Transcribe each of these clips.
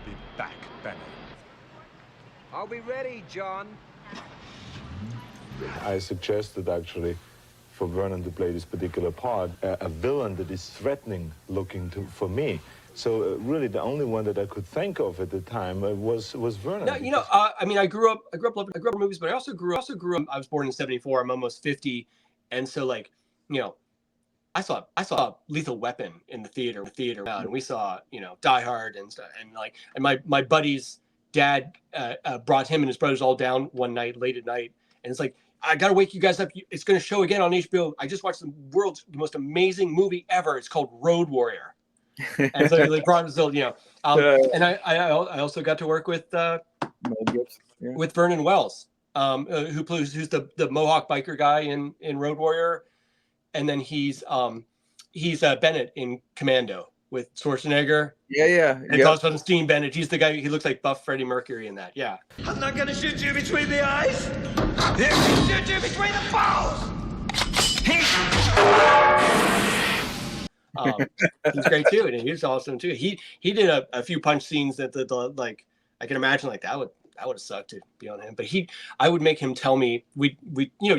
be back, Bennett. I'll be ready, John. I suggested actually for Vernon to play this particular part, a villain that is threatening looking for me. So really the only one that I could think of at the time was Vernon. No, I mean, I grew up loving movies, but I also grew up. I was born in '74. I'm almost 50, and so like, I saw Lethal Weapon in the theater, and we saw Die Hard and stuff, and my buddy's dad brought him and his brothers all down one night late at night, and it's like, I gotta wake you guys up. It's going to show again on HBO. I just watched the world's most amazing movie ever. It's called Road Warrior. And so like brought still, and I also got to work with Vernon Wells, who's the Mohawk biker guy in Road Warrior, and then he's Bennett in Commando with Schwarzenegger. And it's also Steve Bennett. He's the guy. He looks like buff Freddie Mercury in that. Yeah. I'm not gonna shoot you between the eyes. I'm gonna shoot you between the balls. He's great too, and he's awesome too. He did a few punch scenes that the like I can imagine like that would have sucked to be on him. But I would make him tell me you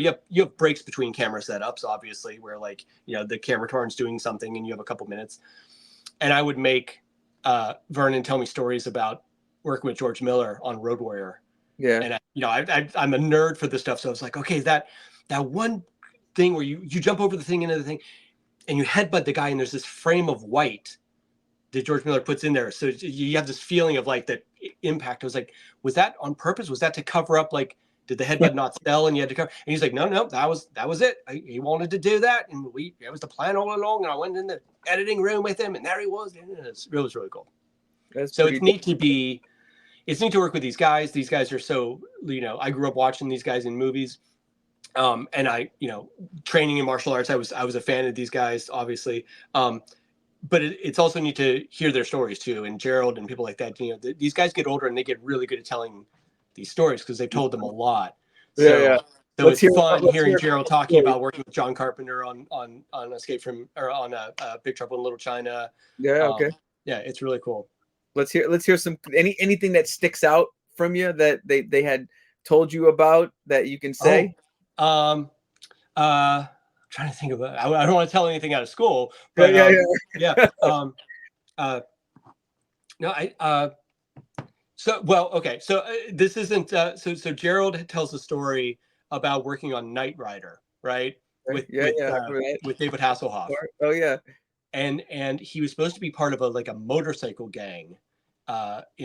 have breaks between camera setups, obviously, where like the camera turn's doing something and you have a couple minutes, and I would make Vernon tell me stories about working with George Miller on Road Warrior. Yeah, and I'm a nerd for this stuff, so I was like, okay, that one thing where you jump over the thing into the thing. And you headbutt the guy, and there's this frame of white that George Miller puts in there. So you have this feeling of like that impact. I was like, was that on purpose? Was that to cover up? Like, did the headbutt not sell and you had to cover? And he's like, no, that was it. He wanted to do that. And it was the plan all along. And I went in the editing room with him, and there he was. And it was really cool. So it's neat to work with these guys. These guys are so, I grew up watching these guys in movies. And I, training in martial arts, I was a fan of these guys, obviously. But it's also neat to hear their stories too. And Gerald and people like that, these guys get older and they get really good at telling these stories because they've told them a lot. So it's fun hearing Gerald talking about working with John Carpenter on Escape from, or on Big Trouble in Little China. Yeah. Okay. Yeah, it's really cool. Let's hear some anything that sticks out from you that they had told you about that you can say. I'm trying to think of it. I don't want to tell anything out of school, but this isn't so Gerald tells a story about working on Knight Rider, right? With David Hasselhoff. Oh yeah. And he was supposed to be part of a motorcycle gang in